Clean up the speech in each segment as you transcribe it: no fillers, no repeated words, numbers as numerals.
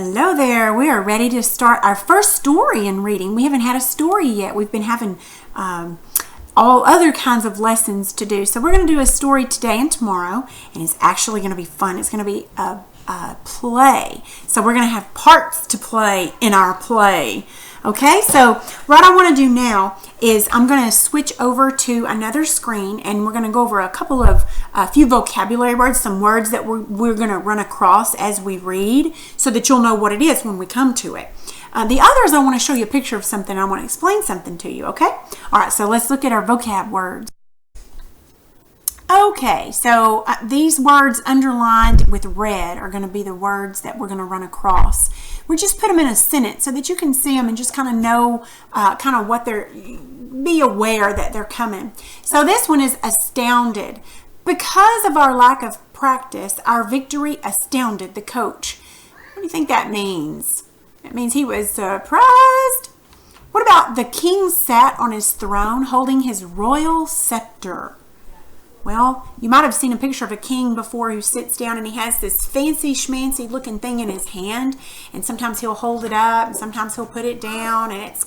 Hello there. We are ready to start our first story in reading. We haven't had a story yet. We've been having all other kinds of lessons to do. So we're going to do a story today and tomorrow, and it's actually going to be fun. It's going to be a play. So we're going to have parts to play in our play. Okay, so what I want to do now is I'm going to switch over to another screen, and we're going to go over a few vocabulary words, some words that we're going to run across as we read so that you'll know what it is when we come to it. The others, I want to show you a picture of something. I want to explain something to you, okay? All right, so let's look at our vocab words. Okay, so these words underlined with red are going to be the words that we're going to run across. We just put them in a sentence so that you can see them and just kind of know what be aware that they're coming. So this one is astounded. Because of our lack of practice, our victory astounded the coach. What do you think that means? It means he was surprised. What about the king sat on his throne holding his royal scepter? Well, you might have seen a picture of a king before who sits down and he has this fancy schmancy looking thing in his hand, and sometimes he'll hold it up and sometimes he'll put it down, and it's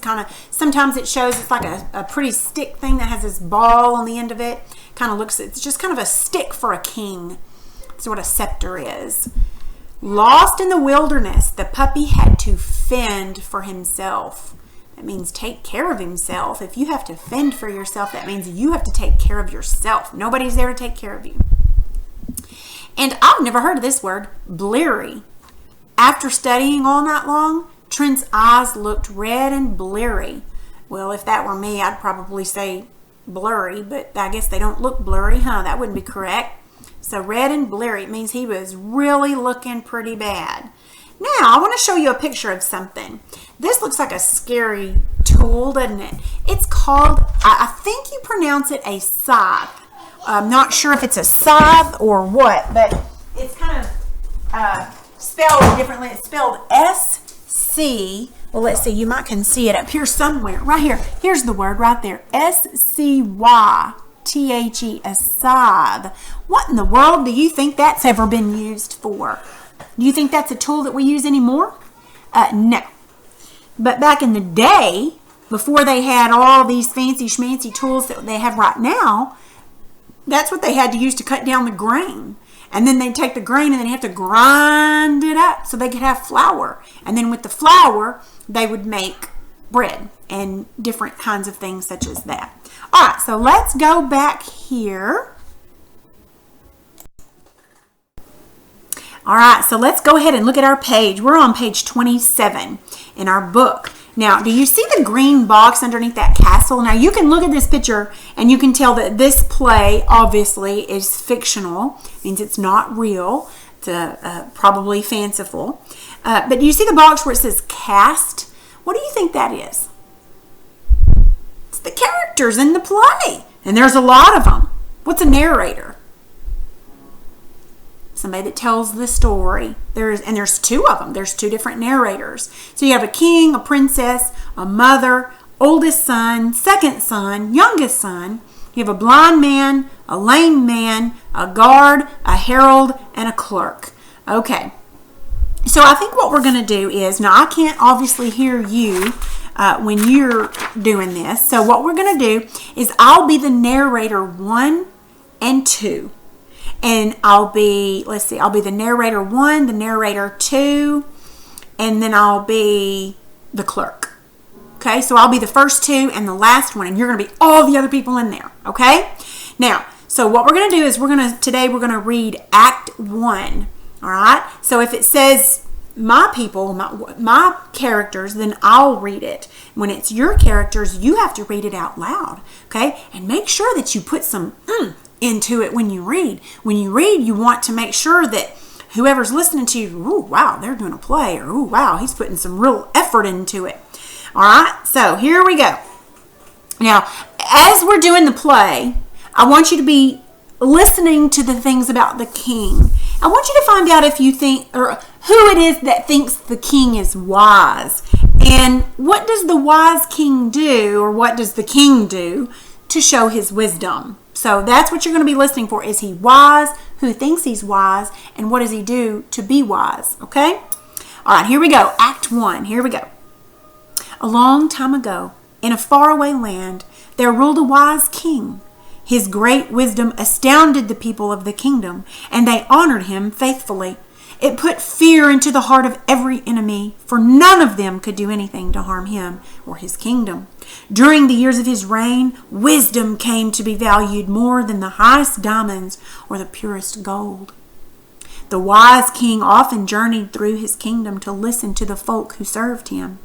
sometimes it shows it's like a pretty stick thing that has this ball on the end of it. It's just kind of a stick for a king. That's what a scepter is. Lost in the wilderness, the puppy had to fend for himself. That means take care of himself. If you have to fend for yourself, that means you have to take care of yourself. Nobody's there to take care of you. And I've never heard of this word, bleary. After studying all night long, Trent's eyes looked red and bleary. Well, if that were me, I'd probably say blurry, but I guess they don't look blurry, huh? That wouldn't be correct. So red and bleary, it means he was really looking pretty bad. Now, I want to show you a picture of something. This looks like a scary tool, doesn't it? It's called, I think you pronounce it a scythe. I'm not sure if it's a scythe or what, but it's kind of spelled differently. It's spelled S-C, well, let's see, you might can see it up here somewhere. Right here. Here's the word right there. S-C-Y-T-H-E, a scythe. What in the world do you think that's ever been used for? Do you think that's a tool that we use anymore? No. But back in the day, before they had all these fancy schmancy tools that they have right now, that's what they had to use to cut down the grain. And then they'd take the grain and then have to grind it up so they could have flour. And then with the flour, they would make bread and different kinds of things such as that. All right, so let's go back here. All right, so let's go ahead and look at our page. We're on page 27 in our book. Now, do you see the green box underneath that castle? Now, you can look at this picture and you can tell that this play obviously is fictional. It means it's not real. It's probably fanciful. But do you see the box where it says cast? What do you think that is? It's the characters in the play. And there's a lot of them. What's a narrator? Somebody that tells the story. There's two of them. There's two different narrators. So you have a king, a princess, a mother, oldest son, second son, youngest son. You have a blind man, a lame man, a guard, a herald, and a clerk. Okay. So I think what we're going to do is, now I can't obviously hear you when you're doing this. So what we're going to do is I'll be the narrator 1 and 2. And I'll be the narrator 1, the narrator 2, and then I'll be the clerk. Okay, so I'll be the first 2 and the last one, and you're going to be all the other people in there. Okay? Now, so what we're going to do is today we're going to read Act 1. All right? So if it says my people, my characters, then I'll read it. When it's your characters, you have to read it out loud. Okay? And make sure that you put some into it when you read. When you read, you want to make sure that whoever's listening to you, ooh, wow, they're doing a play, or ooh, wow, he's putting some real effort into it. All right, so here we go. Now, as we're doing the play, I want you to be listening to the things about the king. I want you to find out if you think, or who it is that thinks the king is wise. And what does the wise king do, or what does the king do to show his wisdom? So that's what you're going to be listening for. Is he wise? Who thinks he's wise? And what does he do to be wise? Okay? All right, here we go. Act 1. Here we go. A long time ago, in a faraway land, there ruled a wise king. His great wisdom astounded the people of the kingdom, and they honored him faithfully. It put fear into the heart of every enemy, for none of them could do anything to harm him or his kingdom. During the years of his reign, wisdom came to be valued more than the highest diamonds or the purest gold. The wise king often journeyed through his kingdom to listen to the folk who served him,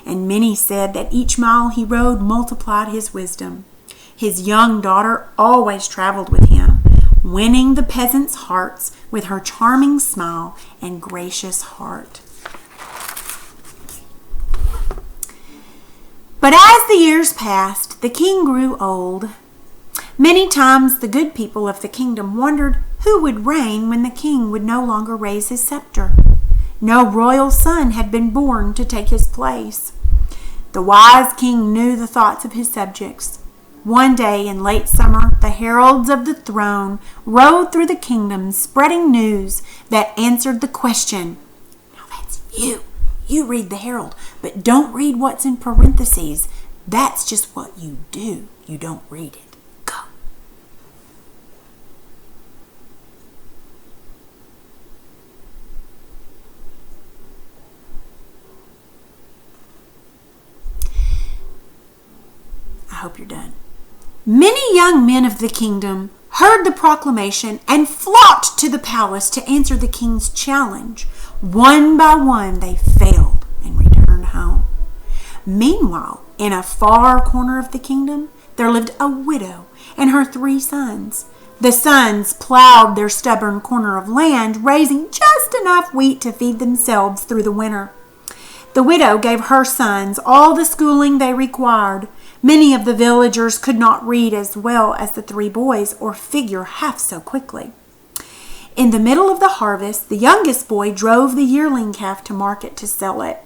and many said that each mile he rode multiplied his wisdom. His young daughter always traveled with him, winning the peasants' hearts with her charming smile and gracious heart. But as the years passed, the king grew old. Many times the good people of the kingdom wondered who would reign when the king would no longer raise his scepter. No royal son had been born to take his place. The wise king knew the thoughts of his subjects. One day in late summer, the heralds of the throne rode through the kingdom spreading news that answered the question. Now that's you. You read the herald, but don't read what's in parentheses. That's just what you do. You don't read it. Go. I hope you're done. Many young men of the kingdom heard the proclamation and flocked to the palace to answer the king's challenge. One by one, they failed and returned home. Meanwhile, in a far corner of the kingdom, there lived a widow and her 3 sons. The sons plowed their stubborn corner of land, raising just enough wheat to feed themselves through the winter. The widow gave her sons all the schooling they required. Many of the villagers could not read as well as the 3 boys or figure half so quickly. In the middle of the harvest, the youngest boy drove the yearling calf to market to sell it.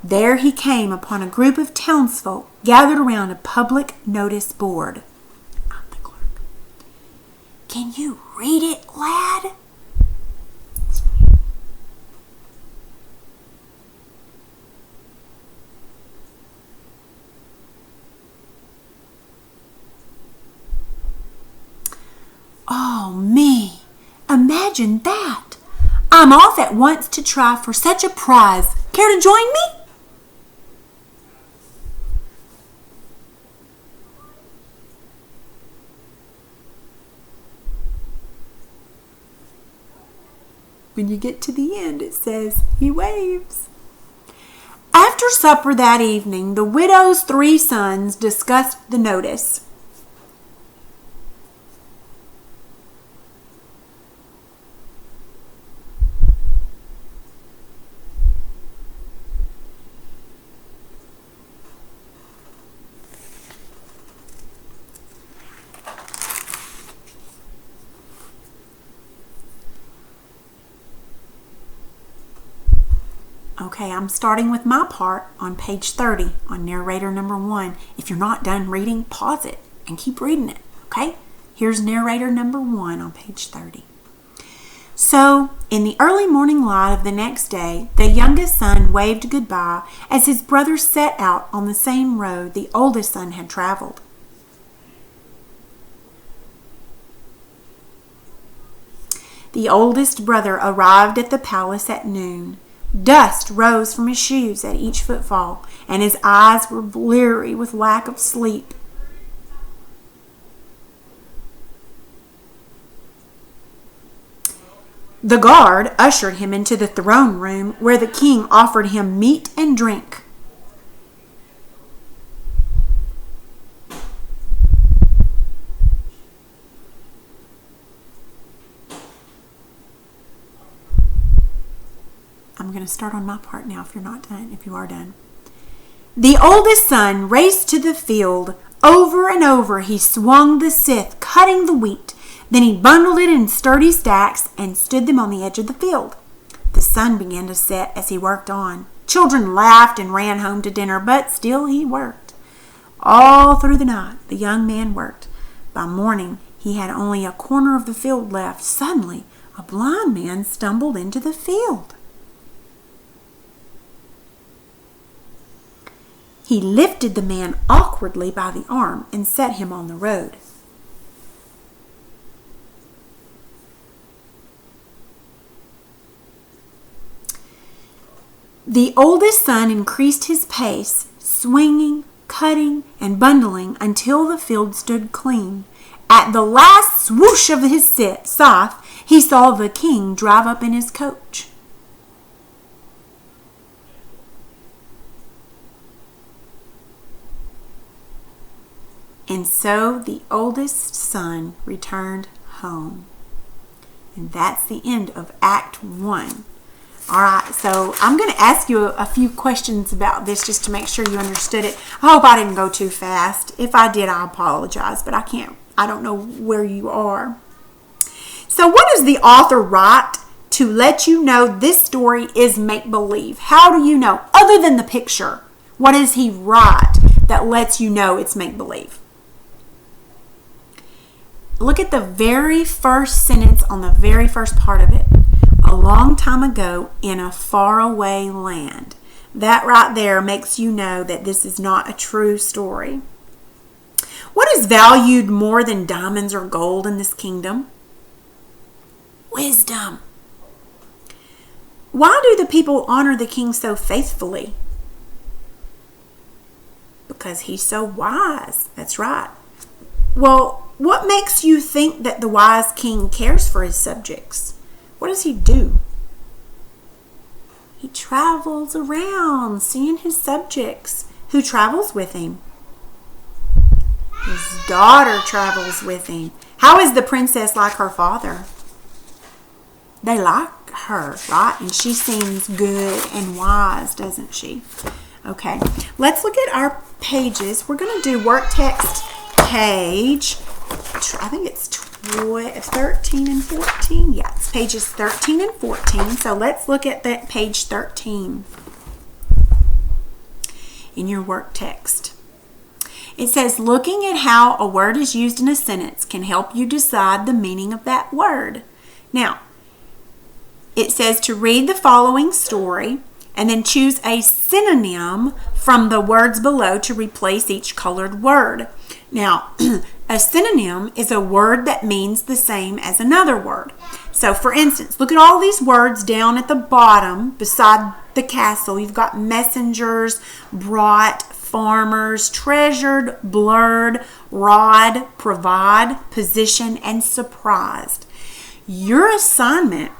There he came upon a group of townsfolk gathered around a public notice board. I'm the clerk. Can you read it, lad? Oh, me. Imagine that. I'm off at once to try for such a prize. Care to join me? When you get to the end, it says he waves. After supper that evening, the widow's 3 sons discussed the notice. Okay, I'm starting with my part on page 30 on narrator number 1. If you're not done reading, pause it and keep reading it, okay? Here's narrator number 1 on page 30. So, in the early morning light of the next day, the youngest son waved goodbye as his brothers set out on the same road the oldest son had traveled. The oldest brother arrived at the palace at noon. Dust rose from his shoes at each footfall, and his eyes were bleary with lack of sleep. The guard ushered him into the throne room where the king offered him meat and drink. I'm going to start on my part now if you are done. The oldest son raced to the field. Over and over he swung the scythe, cutting the wheat. Then he bundled it in sturdy stacks and stood them on the edge of the field. The sun began to set as he worked on. Children laughed and ran home to dinner, but still he worked. All through the night the young man worked. By morning he had only a corner of the field left. Suddenly a blind man stumbled into the field. He lifted the man awkwardly by the arm and set him on the road. The oldest son increased his pace, swinging, cutting, and bundling until the field stood clean. At the last swoosh of his scythe, he saw the king drive up in his coach. And so the oldest son returned home. And that's the end of Act 1. All right, so I'm going to ask you a few questions about this just to make sure you understood it. I hope I didn't go too fast. If I did, I apologize, but I don't know where you are. So what does the author write to let you know this story is make-believe? How do you know? Other than the picture, what does he write that lets you know it's make-believe? Look at the very first sentence on the very first part of it. A long time ago in a faraway land. That right there makes you know that this is not a true story. What is valued more than diamonds or gold in this kingdom? Wisdom. Why do the people honor the king so faithfully? Because he's so wise. That's right. Well, what makes you think that the wise king cares for his subjects? What does he do? He travels around seeing his subjects. Who travels with him? His daughter travels with him. How is the princess like her father? They like her, right? And she seems good and wise, doesn't she? Okay, let's look at our pages. We're going to do work text page, I think it's 13 and 14. Yeah, it's pages 13 and 14. So let's look at that page 13 in your work text. It says, looking at how a word is used in a sentence can help you decide the meaning of that word. Now, it says to read the following story and then choose a synonym from the words below to replace each colored word. Now, a synonym is a word that means the same as another word. So, for instance, look at all these words down at the bottom beside the castle. You've got messengers, brought, farmers, treasured, blurred, rod, provide, position, and surprised. Your assignment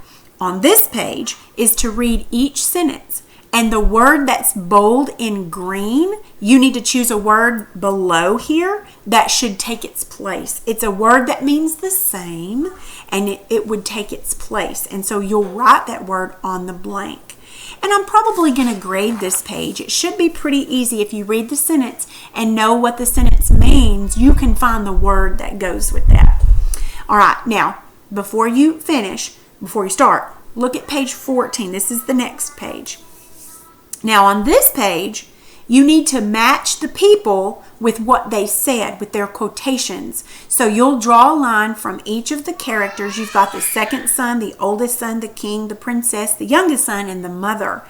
on this page is to read each sentence. And the word that's bold in green, you need to choose a word below here that should take its place. It's a word that means the same, and it would take its place. And so you'll write that word on the blank. And I'm probably going to grade this page. It should be pretty easy if you read the sentence and know what the sentence means. You can find the word that goes with that. All right, now, before you finish, before you start, look at page 14. This is the next page. Now on this page, you need to match the people with what they said, with their quotations. So you'll draw a line from each of the characters. You've got the second son, the oldest son, the king, the princess, the youngest son, and the mother.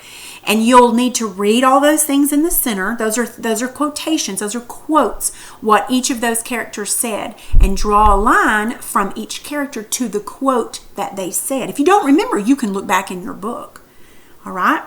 And you'll need to read all those things in the center. Those are quotations. Those are quotes, what each of those characters said. And draw a line from each character to the quote that they said. If you don't remember, you can look back in your book. All right?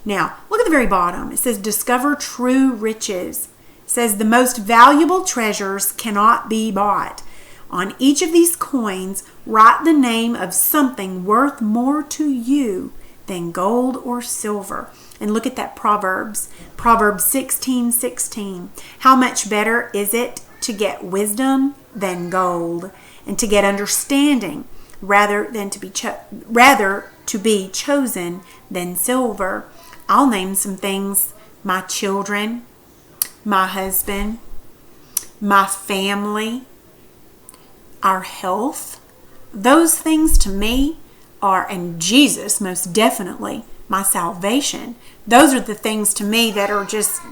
Now, look at the very bottom. It says, discover true riches. It says, the most valuable treasures cannot be bought. On each of these coins, write the name of something worth more to you than gold or silver. And look at that Proverbs. Proverbs 16:16. How much better is it to get wisdom than gold, and to get understanding rather to be chosen than silver. I'll name some things: my children, my husband, my family, our health. Those things to me are, and Jesus most definitely, my salvation. Those are the things to me that are just,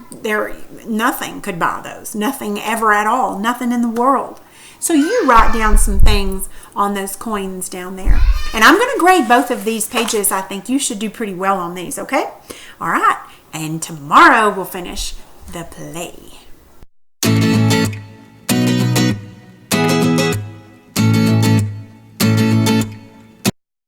nothing could buy those. Nothing ever at all. Nothing in the world. So you write down some things on those coins down there. And I'm going to grade both of these pages. I think you should do pretty well on these, okay? All right. And tomorrow we'll finish the play.